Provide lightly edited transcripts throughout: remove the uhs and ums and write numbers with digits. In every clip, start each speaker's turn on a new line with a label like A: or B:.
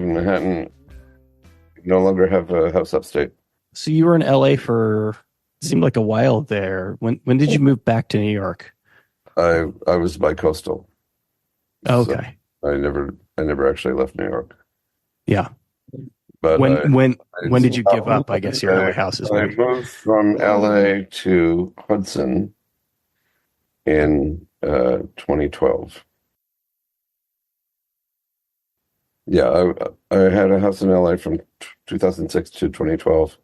A: in Manhattan. No longer have a house upstate.
B: So you were in LA for seemed like a while there. When did you move back to New York?
A: I was bi-coastal, so
B: Okay.
A: I never actually left New York.
B: Yeah.
A: But
B: When did you give up, I guess, your LA houses
A: I
B: maybe?
A: moved from LA to Hudson in 2012. Yeah, I had a house in LA from 2006 to 2012,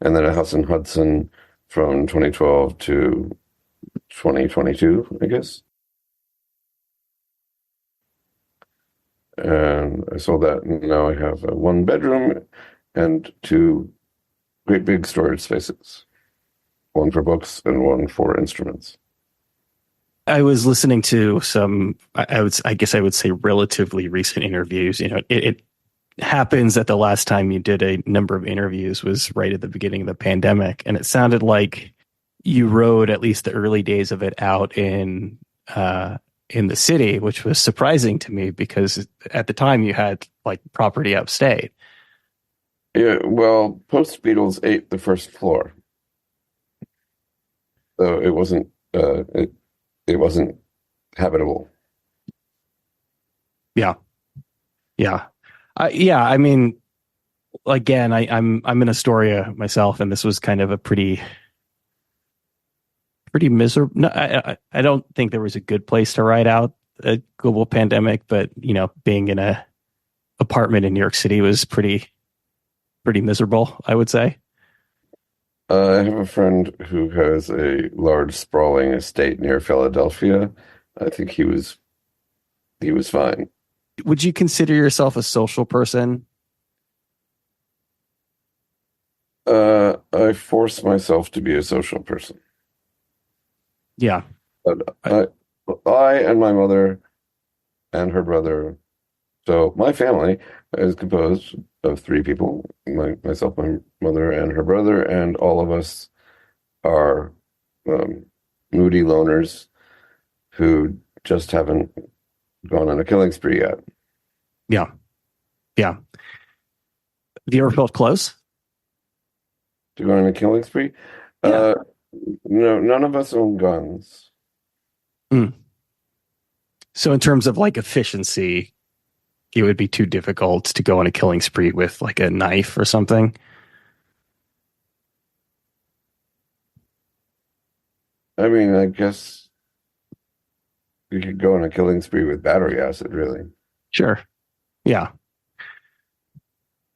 A: and then a house in Hudson from 2012 to 2022, I guess. And I sold that, and now I have a one bedroom and two great big storage spaces, one for books and one for instruments.
B: I was listening to some, I guess I would say relatively recent interviews. It happens that the last time you did a number of interviews was right at the beginning of the pandemic, and it sounded like you rode at least the early days of it out in the city, which was surprising to me because at the time you had like property upstate.
A: Yeah, well, post Beatles ate the first floor, so it wasn't habitable.
B: Yeah, yeah, yeah. I mean, again, I'm in Astoria myself, and this was kind of a pretty miserable. No, I don't think there was a good place to ride out a global pandemic, but being in a apartment in New York City was pretty miserable, I would say.
A: I have a friend who has a large sprawling estate near Philadelphia. I think he was fine.
B: Would you consider yourself a social person?
A: I force myself to be a social person.
B: Yeah.
A: But I and my mother and her brother, so my family is composed of three people, myself, my mother, and her brother, and all of us are moody loners who just haven't gone on a killing spree yet.
B: Yeah. Yeah. Have you ever felt close?
A: To go on a killing spree?
B: Yeah.
A: Uh, no, none of us own guns.
B: Mm. So in terms of like efficiency, it would be too difficult to go on a killing spree with like a knife or something.
A: I mean, I guess you could go on a killing spree with battery acid, really.
B: Sure. Yeah.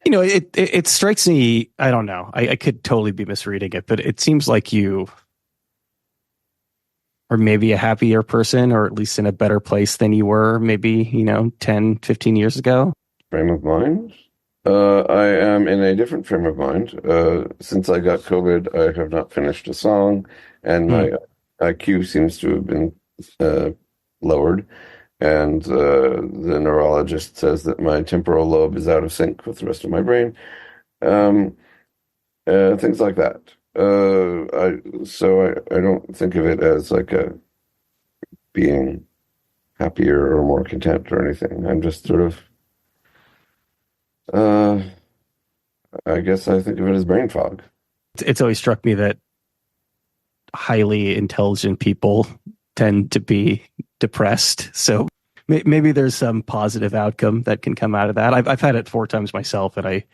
B: It strikes me, I don't know. I could totally be misreading it, but it seems like you are maybe a happier person or at least in a better place than you were maybe, 10, 15 years ago.
A: Frame of mind? I am in a different frame of mind. Since I got COVID, I have not finished a song, and my IQ seems to have been lowered. And the neurologist says that my temporal lobe is out of sync with the rest of my brain. Things like that. So I don't think of it as like a being happier or more content or anything. I'm just sort of, I guess I think of it as brain fog.
B: It's always struck me that highly intelligent people tend to be depressed. So maybe there's some positive outcome that can come out of that. I've had it 4 times myself, and I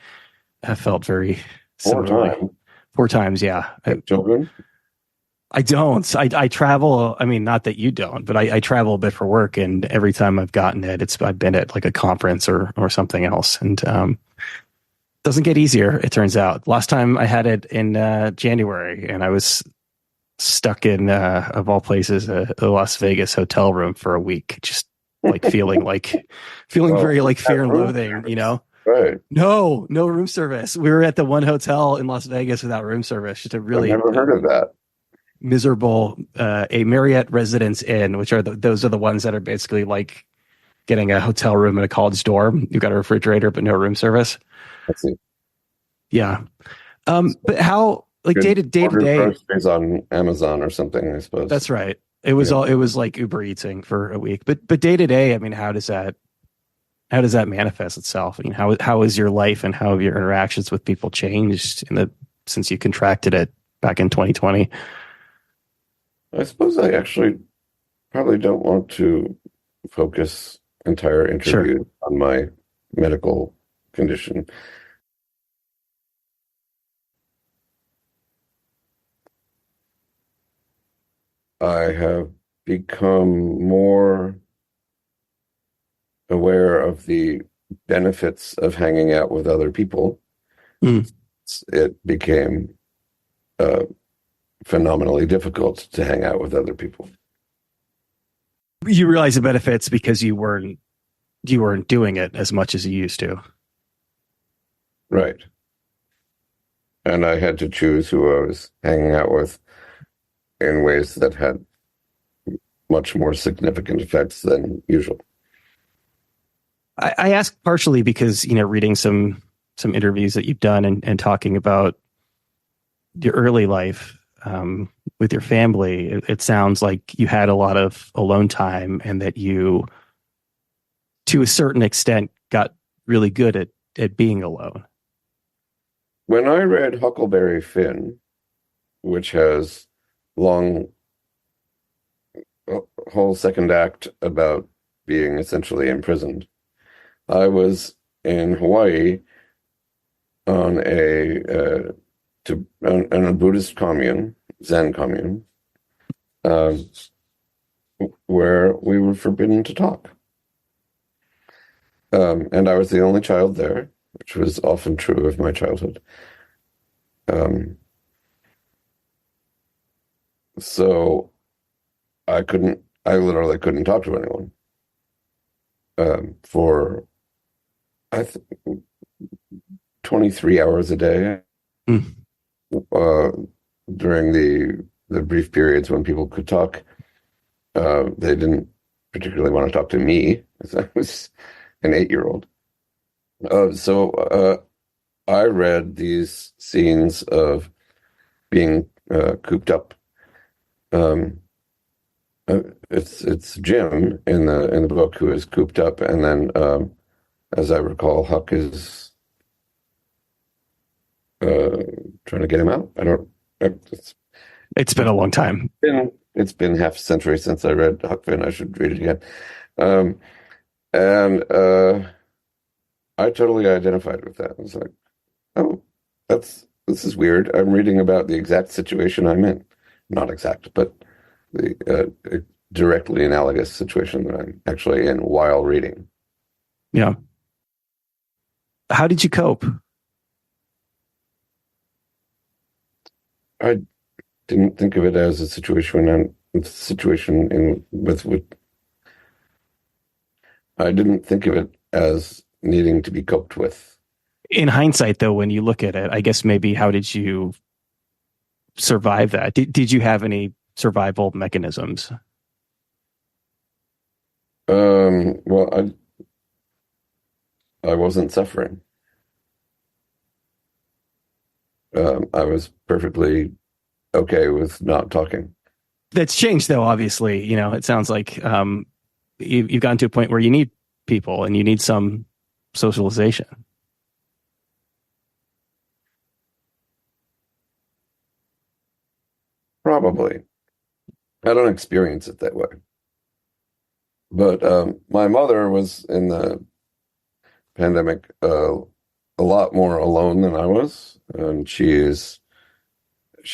B: have felt very similarly.
A: 4 times.
B: 4 times, yeah.
A: Children?
B: I don't. I travel. I mean, not that you don't, but I travel a bit for work, and every time I've gotten it, I've been at like a conference or something else, and doesn't get easier. It turns out. Last time I had it in January, and I was stuck in of all places a Las Vegas hotel room for a week, just like feeling very like fear and loathing,
A: Right.
B: No room service. We were at the one hotel in Las Vegas without room service. Just a really
A: I've never heard of that.
B: miserable, a Marriott Residence Inn, which are those are the ones that are basically like getting a hotel room in a college dorm. You've got a refrigerator, but no room service.
A: Let's see.
B: Yeah. But how, like day to day,
A: groceries on Amazon or something, I suppose.
B: That's right. It was like Uber Eating for a week, but day to day, I mean, how does that How does that manifest itself? I mean, how is your life and how have your interactions with people changed since you contracted it back in 2020?
A: I suppose I actually probably don't want to focus entire
B: Sure.
A: interview on my medical condition. I have become more aware of the benefits of hanging out with other people.
B: Mm.
A: It became uh, phenomenally difficult to hang out with other people.
B: You realize the benefits because you weren't doing it as much as you used to.
A: Right. And I had to choose who I was hanging out with in ways that had much more significant effects than usual.
B: I ask partially because reading some interviews that you've done and talking about your early life with your family, it sounds like you had a lot of alone time and that you, to a certain extent, got really good at being alone.
A: When I read Huckleberry Finn, which has long a whole second act about being essentially imprisoned, I was in Hawaii on a Buddhist commune, Zen commune, um, where we were forbidden to talk. And I was the only child there, which was often true of my childhood. Um, so I literally couldn't talk to anyone for I th 23 hours a day
B: Mm.
A: uh, during the brief periods when people could talk. They didn't particularly want to talk to me, as I was an 8-year-old. So I read these scenes of being cooped up. Um, it's Jim in the book who is cooped up, and then as I recall, Huck is uh, trying to get him out. I don't. It's
B: It's been a long time.
A: been half a century since I read Huck Finn. I should read it again. Um, and I totally identified with that. I was like, oh, this is weird. I'm reading about the exact situation I'm in. Not exact, but the directly analogous situation that I'm actually in while reading.
B: Yeah. How did you cope?
A: I didn't think of it as a situation in with I didn't think of it as needing to be coped with.
B: In hindsight, though, when you look at it, I guess maybe how did you survive that? Did you have any survival mechanisms?
A: Well, I wasn't suffering. I was perfectly okay with not talking.
B: That's changed, though. Obviously, it sounds like you've gotten to a point where you need people and you need some socialization.
A: Probably. I don't experience it that way. But my mother was in the pandemic a lot more alone than I was, and she's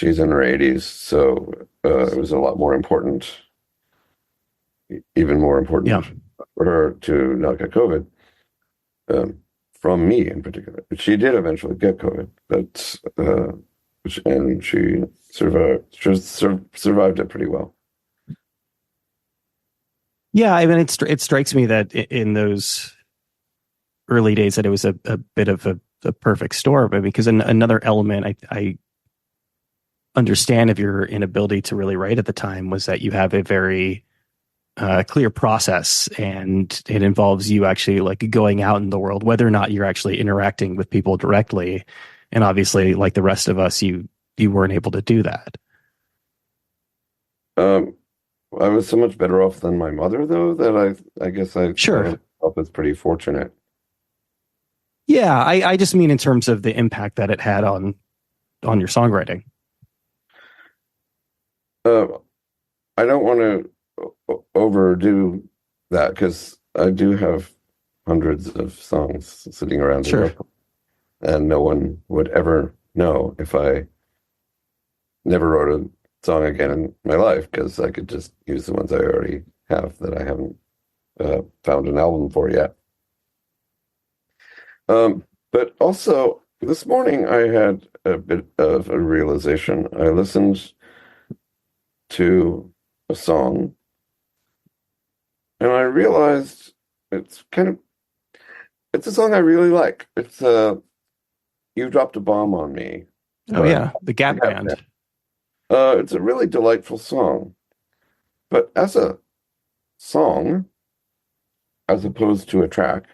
A: in her 80s, so it was a lot more important, even more
B: Yeah.
A: important for her to not get COVID um, from me in particular. She did eventually get COVID, but and she survived it pretty well.
B: Yeah. I mean, it strikes me that in those early days that it was a bit of a perfect storm, but because another element I understand of your inability to really write at the time was that you have a very clear process and it involves you actually like going out in the world, whether or not you're actually interacting with people directly. And obviously, like the rest of us, you weren't able to do that.
A: Um, I was so much better off than my mother, though, that I guess I
B: Sure.
A: don't myself as pretty fortunate.
B: Yeah, I just mean in terms of the impact that it had on your songwriting.
A: Uh, I don't want to overdo that because I do have hundreds of songs sitting around in
B: Sure.
A: notebook, and no one would ever know if I never wrote a song again in my life because I could just use the ones I already have that I haven't found an album for yet. But also, this morning I had a bit of a realization. I listened to a song and I realized it's kind of it's a song I really like. It's You Dropped a Bomb on Me
B: Oh
A: by
B: yeah, the
A: the
B: Gap
A: Gap
B: Band.
A: Band. It's a really delightful song, but as a song, as opposed to a track,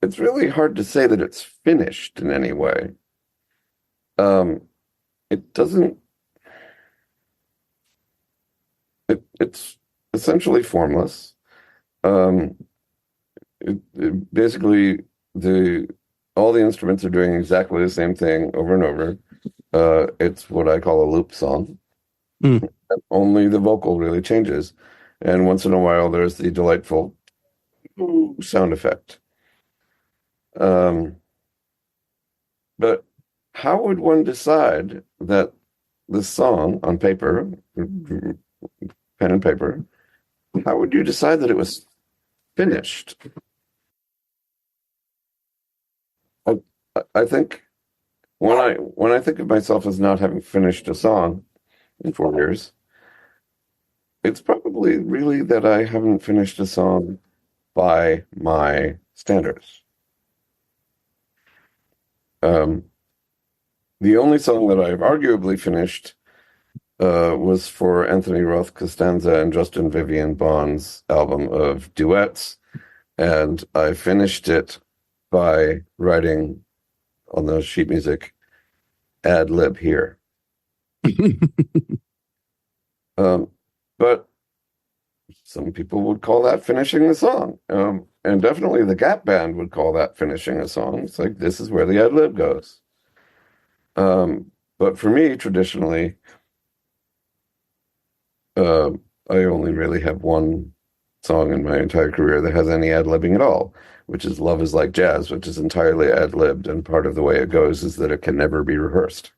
A: it's really hard to say that it's finished in any way. Um, it doesn't, it's essentially formless. Um, basically, the all the instruments are doing exactly the same thing over and over. It's what I call a loop song.
B: Mm.
A: Only the vocal really changes, and once in a while there's the delightful ooh sound effect. Um, but how would one decide that the song on paper, pen and paper, how would you decide that it was finished? I, I think when I think of myself as not having finished a song in 4 years, it's probably really that I haven't finished a song by my standards. Um, the only song that I've arguably finished was for Anthony Roth Costanza and Justin Vivian Bond's album of duets, and I finished it by writing on the sheet music ad lib here. Um, but some people would call that finishing the song. And definitely the Gap Band would call that finishing a song. It's like, this is where the ad lib goes. But for me, traditionally, uh, I only really have one song in my entire career that has any ad libbing at all, which is Love is Like Jazz, which is entirely ad libbed. And part of the way it goes is that it can never be rehearsed.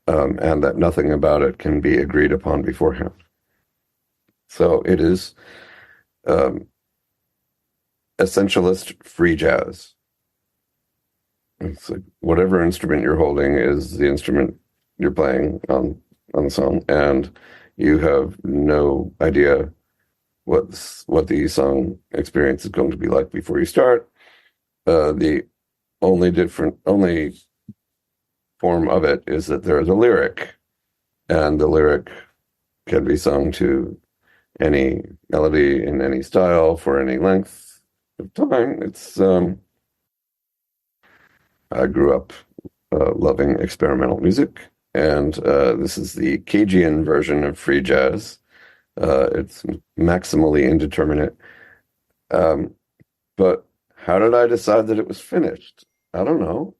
A: And that nothing about it can be agreed upon beforehand. So it is um, essentialist free jazz. It's like whatever instrument you're holding is the instrument you're playing on the song, and you have no idea what the song experience is going to be like before you start. The only form of it is that there is a lyric, and the lyric can be sung to any melody in any style for any length of time. It's I grew up loving experimental music, and this is the Cajun version of free jazz. It's maximally indeterminate. Um, but how did I decide that it was finished? I don't know.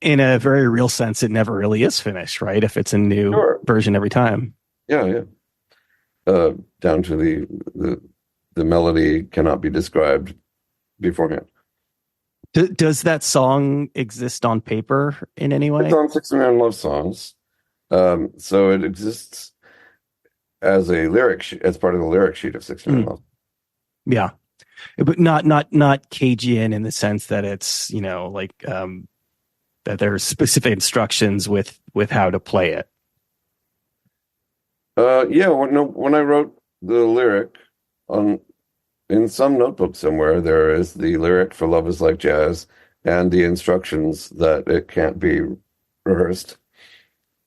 B: In a very real sense, it never really is finished, right? If it's a new
A: Sure.
B: version every time.
A: Yeah, yeah. Down to the melody cannot be described beforehand.
B: Does that song exist on paper in any
A: It's
B: way?
A: on 69 Love Songs. So it exists as a as part of the lyric sheet of 69
B: Mm,
A: Love.
B: yeah, but not Cajun in the sense that it's like that there's specific instructions with how to play it.
A: Yeah, when I wrote the lyric on in some notebook somewhere, there is the lyric for Love is Like Jazz and the instructions that it can't be rehearsed,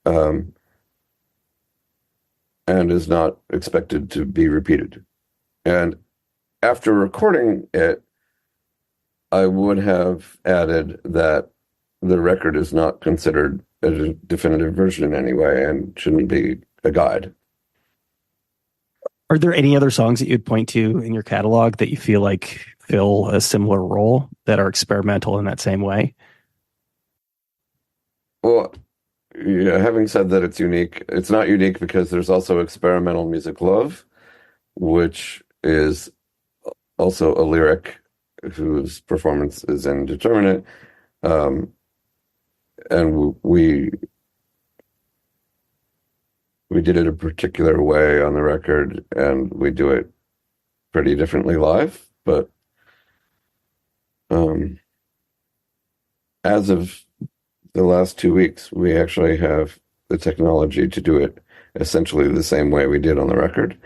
A: um, and is not expected to be repeated. And after recording it, I would have added that the record is not considered a definitive version in any way and shouldn't be a guide.
B: Are there any other songs that you'd point to in your catalog that you feel like fill a similar role that are experimental in that same way?
A: Well, yeah, having said that it's unique, it's not unique because there's also experimental music love, which is also a lyric whose performance is indeterminate. Um, and we did it a particular way on the record, and we do it pretty differently live. But um, as of the last 2 weeks, we actually have the technology to do it essentially the same way we did on the record,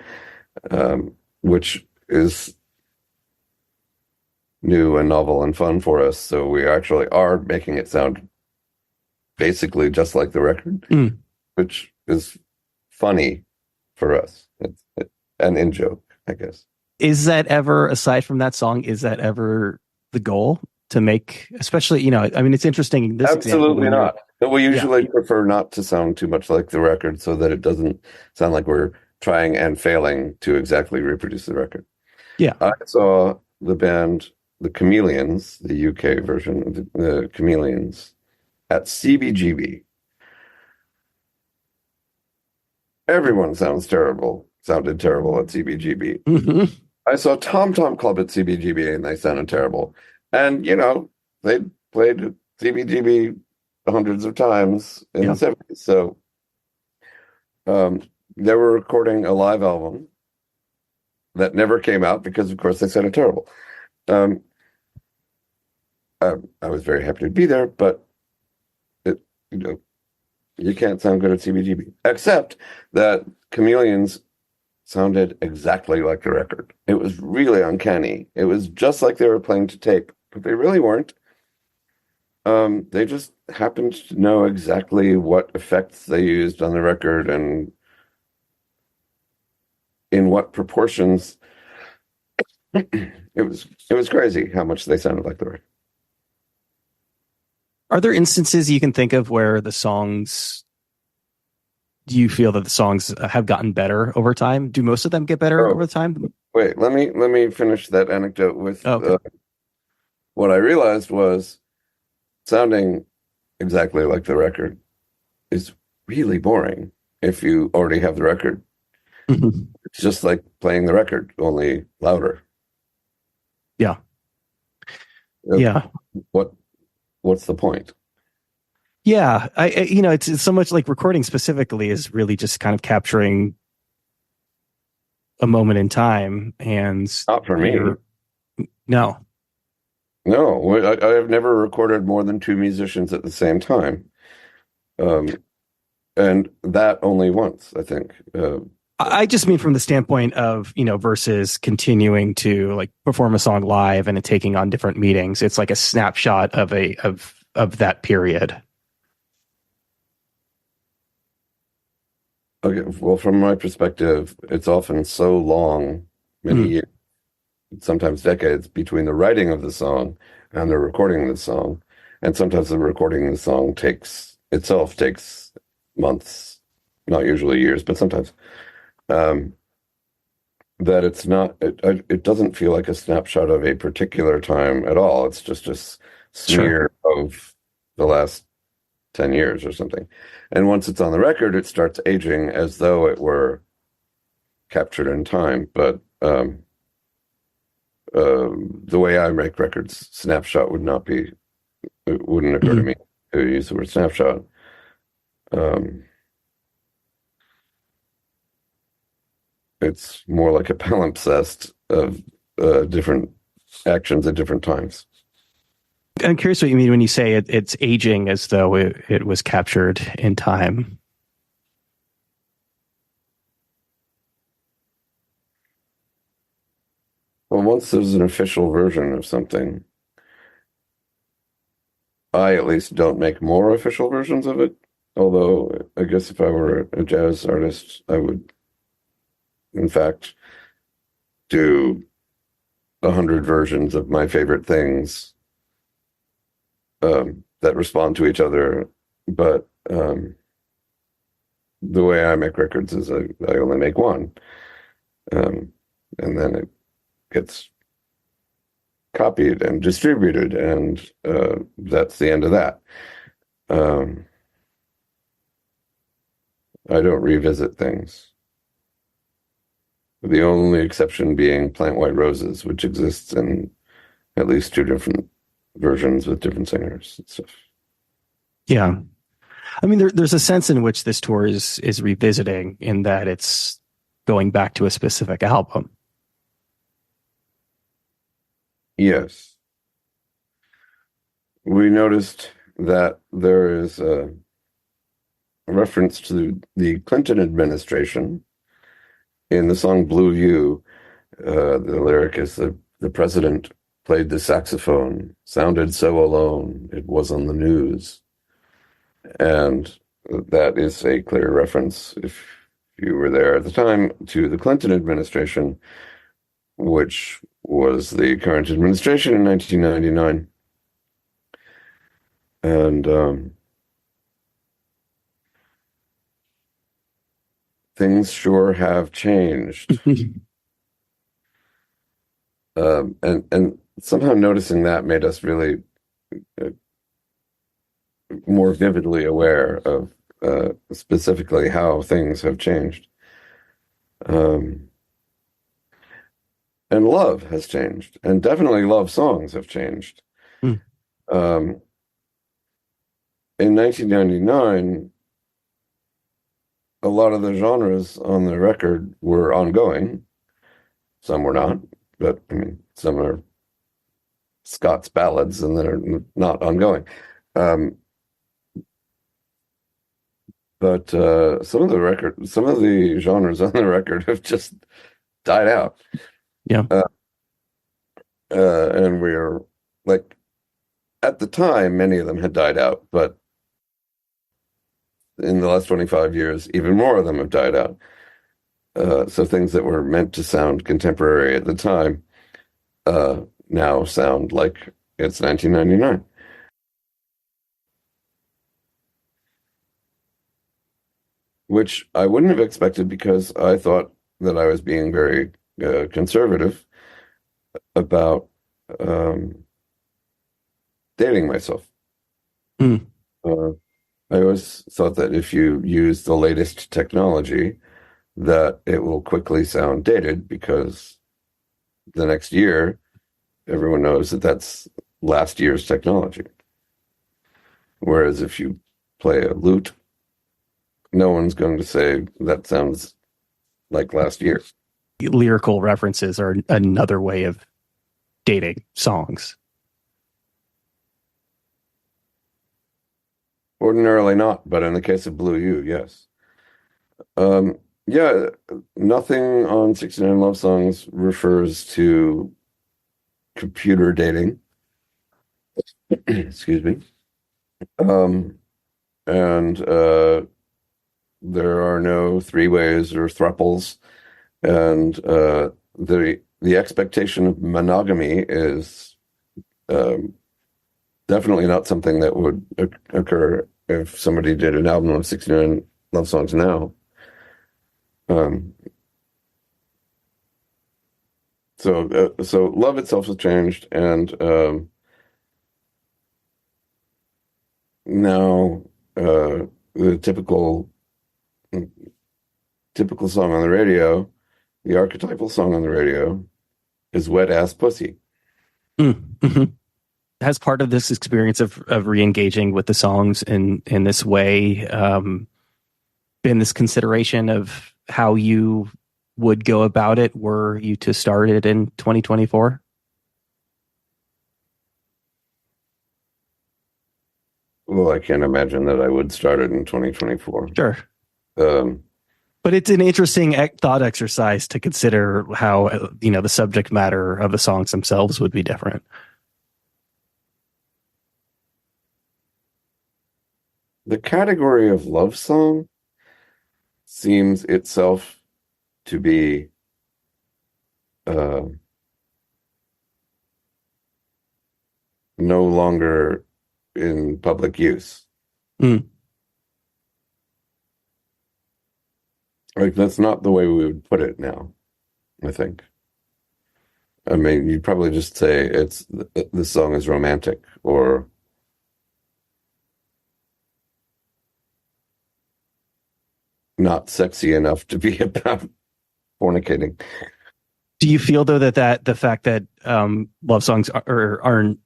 A: which is new and novel and fun for us. So we actually are making it sound basically just like the record,
B: Mm.
A: which is funny for us. An in joke, I guess.
B: Is that ever, aside from that song, is that ever the goal to make, especially, I mean, it's interesting in this example
A: Absolutely
B: when you're,
A: not. But we
B: yeah,
A: usually prefer not to sound too much like the record so that it doesn't sound like we're trying and failing to exactly reproduce the record.
B: yeah.
A: I saw the band, the Chameleons, the UK version of the Chameleons, at CBGB. Everyone sounded terrible at CBGB.
B: Hmm.
A: I saw Tom Tom Club at CBGB and they sounded terrible. And, they played CBGB hundreds of times in the
B: Yeah.
A: 70s. So um, they were recording a live album that never came out because, of course, they sounded terrible. Um, I was very happy to be there, but it, you know, you can't sound good at CBGB, except that Chameleons sounded exactly like the record. It was really uncanny. It was just like they were playing to tape, but they really weren't. They just happened to know exactly what effects they used on the record and in what proportions. It was crazy how much they sounded like the record.
B: Are there instances you can think of where the songs, do you feel that the songs have gotten better over time? Do most of them get better
A: Oh,
B: over time?
A: wait, let me finish that anecdote with
B: Oh, okay.
A: what I realized was sounding exactly like the record is really boring if you already have the record.
B: Mhm.
A: It's just like playing the record, only louder.
B: Yeah.
A: Uh,
B: Yeah.
A: What what's the point?
B: Yeah. It's so much like recording specifically is really just kind of capturing a moment in time. And
A: Not for me.
B: you're, no.
A: No, I have never recorded more than two musicians at the same time. Um, and that only once, I think.
B: I just mean from the standpoint of, versus continuing to like perform a song live and it taking on different meetings. It's like a snapshot of that period.
A: Okay, well, from my perspective, it's often so long, many
B: Mm,
A: years, sometimes decades, between the writing of the song and the recording of the song. And sometimes the recording of the song takes months, not usually years, but sometimes. Um, that it's not, it doesn't feel like a snapshot of a particular time at all. It's just a
B: sure.
A: smear of the last 10 years or something. And once it's on the record, it starts aging as though it were captured in time. But the way I make records, snapshot it wouldn't occur to
B: Mm.
A: me to use the word snapshot. Um, it's more like a palimpsest of different actions at different times.
B: I'm curious what you mean when you say it's aging as though it was captured in time.
A: Well, once there's an official version of something, I at least don't make more official versions of it. Although I guess if I were a jazz artist, I would, in fact, do 100 versions of my favorite things that respond to each other. But the way I make records is I only make one. Um, and then it gets copied and distributed, and that's the end of that. Um, I don't revisit things. The only exception being Plant White Roses, which exists in at least two different versions with different singers and stuff.
B: Yeah. I mean, there's a sense in which this tour is revisiting in that it's going back to a specific album.
A: Yes. We noticed that there is a reference to the Clinton administration in the song Blue You. The lyric is the president played the saxophone, sounded so alone, it was on the news. And that is a clear reference, if you were there at the time, to the Clinton administration, which was the current administration in 1999. And things sure have changed. And somehow noticing that made us really uh, more vividly aware of specifically how things have changed. Um, and love has changed, and definitely love songs have changed.
B: Mm.
A: Um, in 1999, a lot of the genres on the record were ongoing. Some were not, but I mean, some are Scots ballads and they're not ongoing. Um, but some of the genres on the record have just died out.
B: Yeah.
A: Uh, and we're like, at the time, many of them had died out, but in the last 25 years, even more of them have died out. So things that were meant to sound contemporary at the time now sound like it's 1999, which I wouldn't have expected because I thought that I was being very conservative about um, dating myself.
B: Mm.
A: Uh, I always thought that if you use the latest technology, that it will quickly sound dated because the next year, everyone knows that that's last year's technology. Whereas if you play a lute, no one's going to say that sounds like last year.
B: Lyrical references are another way of dating songs.
A: Ordinarily not, but in the case of Blue You, yes. Yeah, nothing on 69 Love Songs refers to computer dating. Excuse me. Um, and there are no three ways or thruples, and the expectation of monogamy is um, definitely not something that would occur if somebody did an album of 69 love songs now. Um, so love itself has changed, and now the typical song on the radio, the archetypal song on the radio, is "Wet Ass Pussy."
B: Mm. Mm-hmm. Has part of this experience of re-engaging with the songs in this way been this consideration of how you would go about it were you to start it in 2024?
A: Well, I can't imagine that I would start it in 2024.
B: Sure.
A: Um,
B: But it's an interesting thought exercise to consider how the subject matter of the songs themselves would be different.
A: the category of love song seems itself to be uh, no longer in public use.
B: Mm.
A: Like that's not the way we would put it now. I think. I mean, you'd probably just say this song is romantic or not sexy enough to be about fornicating.
B: Do you feel though that the fact that love songs aren't,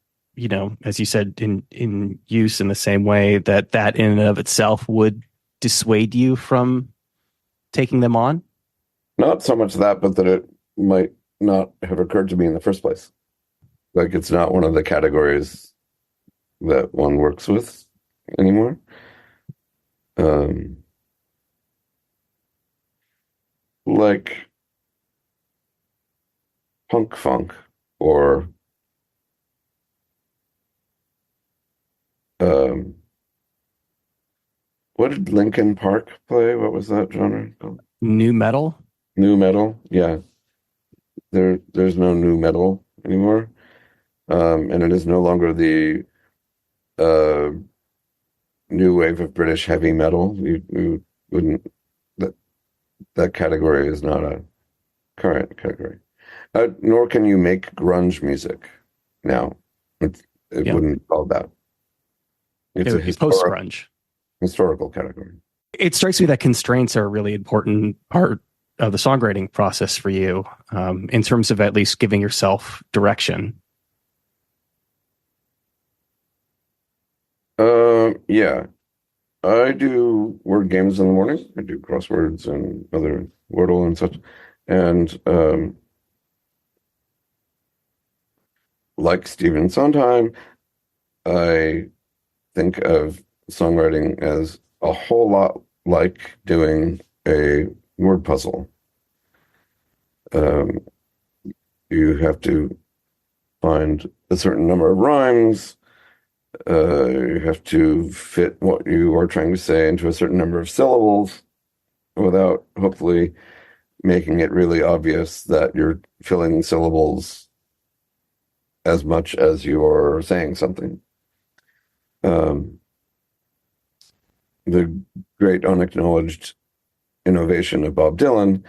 B: as you said, in use in the same way, that in and of itself would dissuade you from taking them on?
A: Not so much that, but that it might not have occurred to me in the first place. Like it's not one of the categories that one works with anymore. Um, like punk funk or um, what did Linkin Park play? What was that genre called?
B: New metal?
A: New metal. Yeah, there's no new metal anymore, and it is no longer the uh, new wave of British heavy metal. You wouldn't that that category is not a current category. Nor can you make grunge music now. It
B: Yeah,
A: wouldn't be called that.
B: it
A: It's a
B: would be post grunge.
A: historical category.
B: It strikes me that constraints are a really important part of the songwriting process for you, in terms of at least giving yourself direction.
A: Yeah, I do word games in the morning. I do crosswords and other Wordle and such. And like Stephen Sondheim, I think of songwriting as a whole lot like doing a word puzzle. Um, you have to find a certain number of rhymes. You have to fit what you are trying to say into a certain number of syllables without hopefully making it really obvious that you're filling syllables as much as you're saying something. Um, the great unacknowledged innovation of Bob Dylan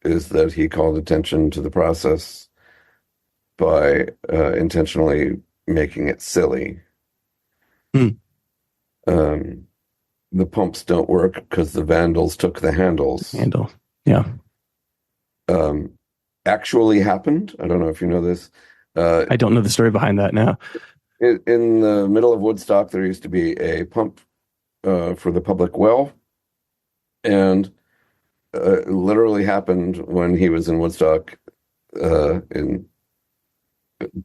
A: is that he called attention to the process by intentionally making it silly.
B: Hmm.
A: Um, the pumps don't work because the vandals took the handles.
B: Handle. Yeah.
A: Um, actually happened. I don't know if you know this.
B: I don't know the story behind that now.
A: In the middle of Woodstock, there used to be a pump for the public well, and it literally happened when he was in Woodstock in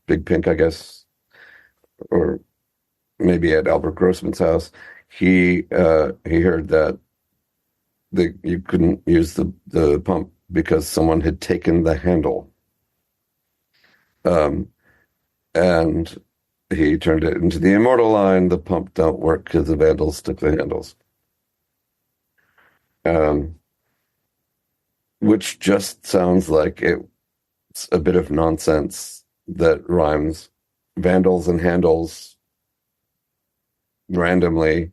A: Big Pink, I guess, or maybe at Albert Grossman's house. He heard that you couldn't use the pump because someone had taken the handle, um, and he turned it into the immortal line: "The pump don't work because the vandals took the handles." Um, which just sounds like it's a bit of nonsense that rhymes vandals and handles randomly,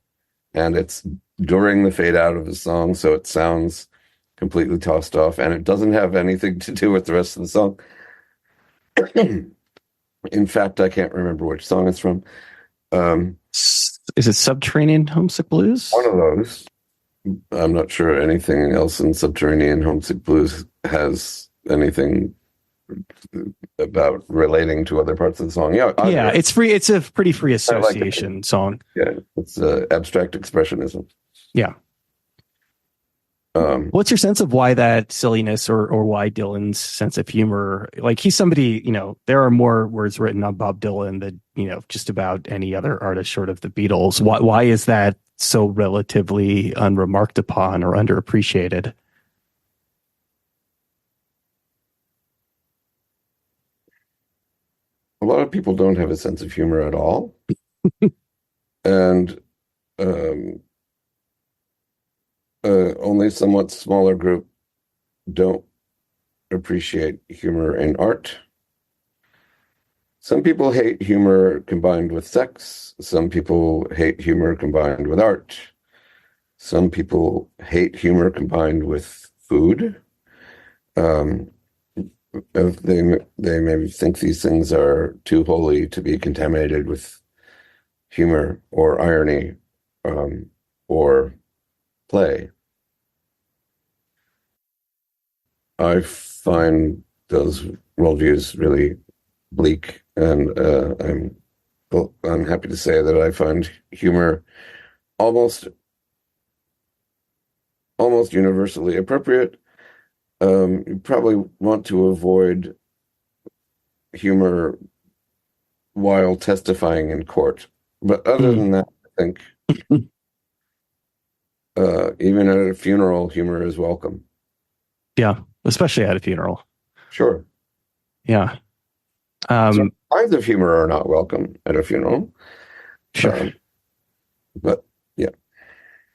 A: and it's during the fade out of the song, so it sounds completely tossed off, and it doesn't have anything to do with the rest of the song. In fact, I can't remember which song it's from.
B: Is it Subterranean Homesick Blues?
A: One of those. I'm not sure anything else in Subterranean Homesick Blues has anything about relating to other parts of the song. Yeah,
B: Yeah, it's free. It's a pretty free
A: I like it.
B: association song.
A: Yeah, it's abstract expressionism.
B: Yeah. What's your sense of why that silliness, or why Dylan's sense of humor? Like, he's somebody, there are more words written on Bob Dylan than, just about any other artist short of the Beatles. Why is that so relatively unremarked upon or underappreciated?
A: A lot of people don't have a sense of humor at all, and um, only a somewhat smaller group don't appreciate humor in art. Some people hate humor combined with sex. Some people hate humor combined with art. Some people hate humor combined with food. Um, they maybe think these things are too holy to be contaminated with humor or irony, or play. I find those worldviews really bleak, and I'm happy to say that I find humor almost almost universally appropriate. You probably want to avoid humor while testifying in court, but other
B: Mm.
A: than that, I think even at a funeral, humor is welcome.
B: Yeah, especially at a funeral.
A: Sure,
B: Yeah.
A: certain
B: Um,
A: kinds of humor are not welcome at a funeral,
B: sure.
A: um, but yeah,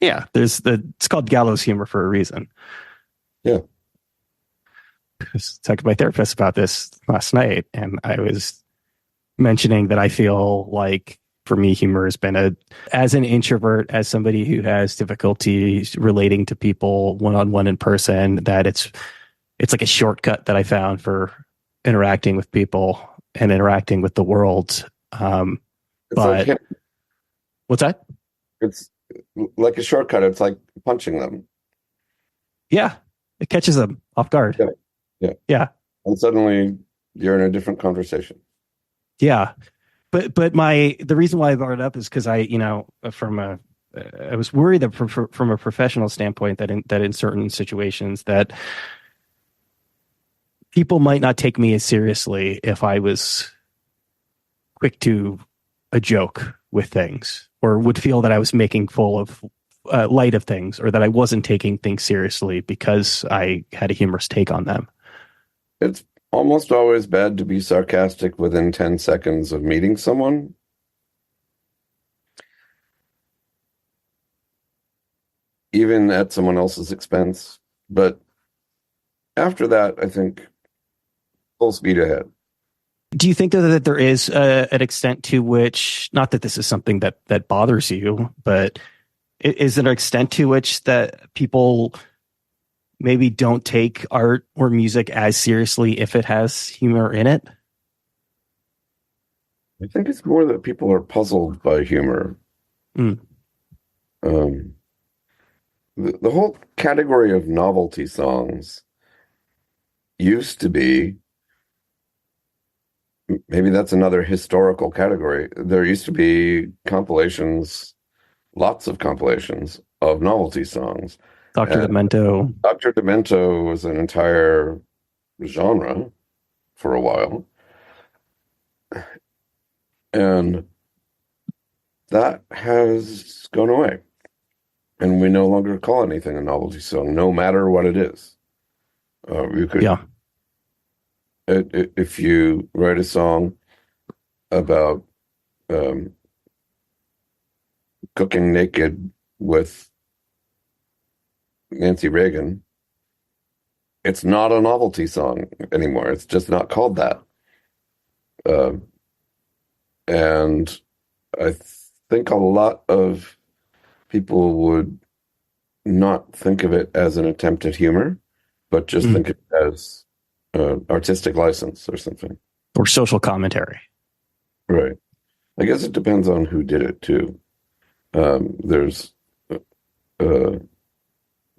B: Yeah, it's called gallows humor for a reason.
A: yeah.
B: I was talking to my therapist about this last night, and I was mentioning that I feel like for me, humor has been as an introvert, as somebody who has difficulty relating to people one on one in person, that it's like a shortcut that I found for interacting with people and interacting with the world.
A: It's like
B: But what's that?
A: it's like a shortcut. It's like punching them.
B: Yeah, it catches them off guard.
A: Yeah, yeah.
B: Yeah,
A: And suddenly you're in a different conversation.
B: yeah. But the reason why I brought it up is because I was worried that from a professional standpoint that in certain situations that people might not take me as seriously if I was quick to a joke with things, or would feel that I was making full of light of things, or that I wasn't taking things seriously because I had a humorous take on them.
A: It's almost always bad to be sarcastic within 10 seconds of meeting someone. Even at someone else's expense. But after that, I think full speed ahead.
B: Do you think that there is an extent to which, not that this is something that bothers you, but is there an extent to which that people maybe don't take art or music as seriously if it has humor in it?
A: I think it's more that people are puzzled by humor.
B: Mm.
A: Um, the whole category of novelty songs used to be, maybe that's another historical category. There used to be compilations, lots of compilations of novelty songs.
B: Dr.
A: And
B: Demento.
A: Dr. Demento was an entire genre for a while. And that has gone away. And we no longer call anything a novelty song, no matter what it is. You could,
B: Yeah.
A: if you write a song about um, cooking naked with Nancy Reagan, it's not a novelty song anymore. It's just not called that. Um, and I think a lot of people would not think of it as an attempt at humor, but just
B: Mm.
A: think of it as artistic license or something.
B: Or social commentary.
A: Right. I guess it depends on who did it too. There's uh,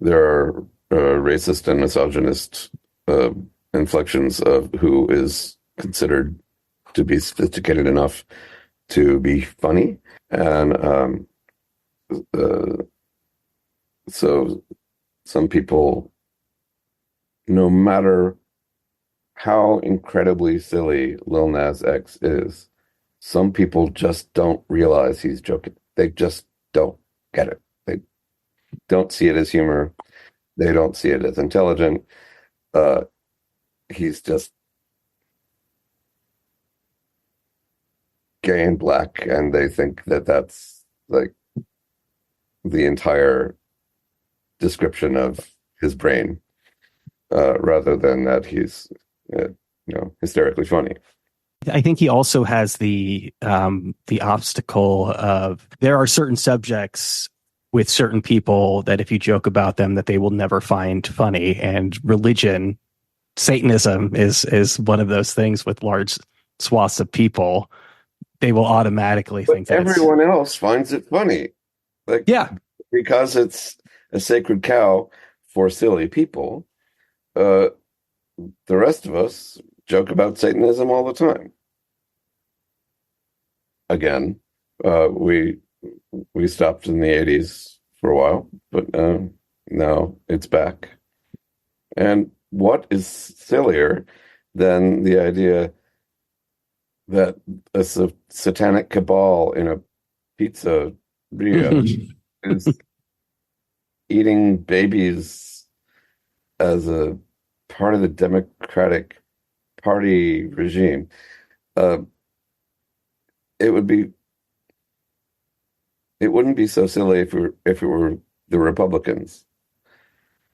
A: there are racist and misogynist uh, inflections of who is considered to be sophisticated enough to be funny, and uh, so some people, no matter how incredibly silly Lil Nas X is, some people just don't realize he's joking. They just don't get it. They don't see it as humor. They don't see it as intelligent. Uh, he's just gay and black, and they think that that's like the entire description of his brain, rather than that he's, hysterically funny.
B: I think he also has the obstacle of there are certain subjects with certain people that if you joke about them that they will never find funny, and religion Satanism is one of those things with large swaths of people. They will automatically
A: But
B: think that it's
A: everyone else finds it funny. Like,
B: yeah.
A: because it's a sacred cow for silly people, uh, the rest of us joke about Satanism all the time. Again, we stopped in the 80s for a while, but now it's back. And what is sillier than the idea that a satanic cabal in a pizzeria is eating babies as a part of the Democratic Party regime? Uh, it would be it wouldn't be so silly if it were the Republicans.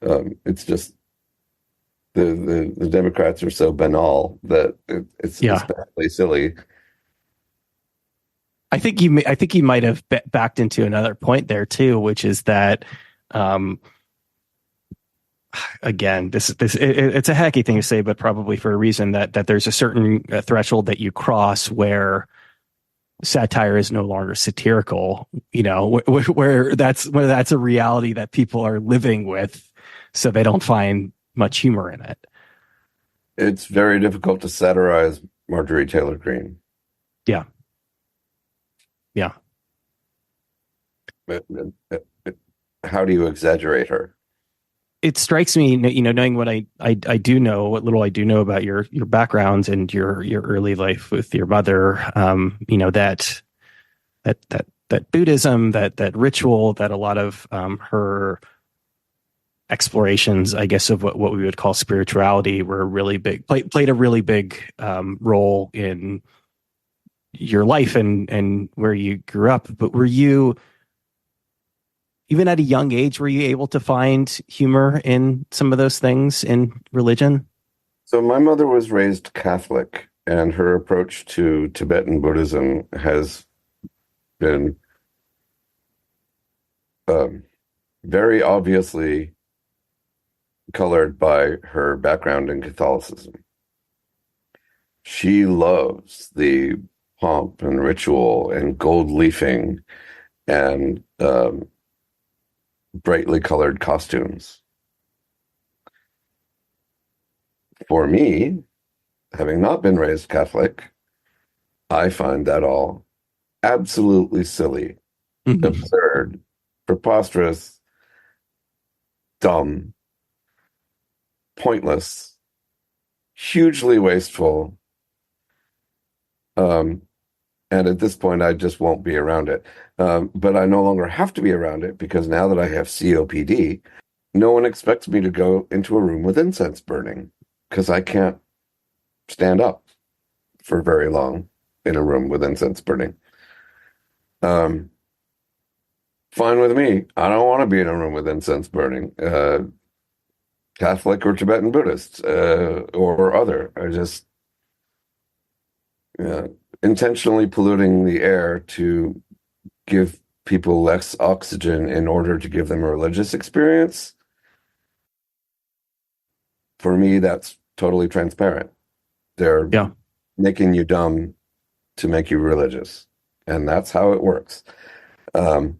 A: It's just the Democrats are so banal that it's
B: Yeah.
A: especially silly.
B: I think you might have backed into another point there too, which is that um, again, it's a hacky thing to say, but probably for a reason that there's a certain threshold that you cross where satire is no longer satirical. You know, where that's a reality that people are living with, so they don't find much humor in it.
A: It's very difficult to satirize Marjorie Taylor Greene.
B: Yeah, yeah.
A: Uh, How do you exaggerate her?
B: It strikes me, you know, knowing what I do know, what little I do know about your backgrounds and your early life with your mother, you know, that Buddhism, that ritual, that a lot of her explorations, I guess, of what we would call spirituality were really played a really big role in your life and where you grew up. But were you, even at a young age, were you able to find humor in some of those things in religion?
A: So my mother was raised Catholic, and her approach to Tibetan Buddhism has been um, very obviously colored by her background in Catholicism. She loves the pomp and ritual and gold leafing and brightly colored costumes. For me, having not been raised Catholic, I find that all absolutely silly,
B: Mhm.
A: absurd, preposterous, dumb, pointless, hugely wasteful. Um, and at this point, I just won't be around it. But I no longer have to be around it because now that I have COPD, no one expects me to go into a room with incense burning because I can't stand up for very long in a room with incense burning. Um, Fine with me. I don't want to be in a room with incense burning, Catholic or Tibetan Buddhist, or other. I just intentionally polluting the air to give people less oxygen in order to give them a religious experience. For me, that's totally transparent. They're
B: Yeah.
A: making you dumb to make you religious, and that's how it works. Um,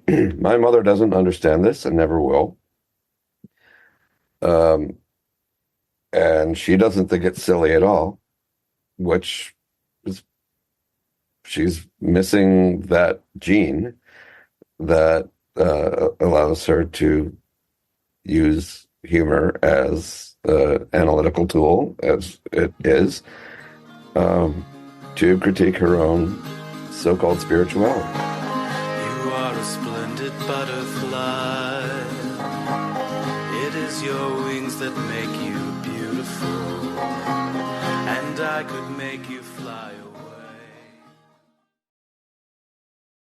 A: my mother doesn't understand this and never will. Um, and she doesn't think it's silly at all, which is she's missing that gene that allows her to use humor as an analytical tool, as it is, um, to critique her own so-called spirituality.
C: You are a splendid butterfly. It is your wings that make you beautiful, and I could make you fly.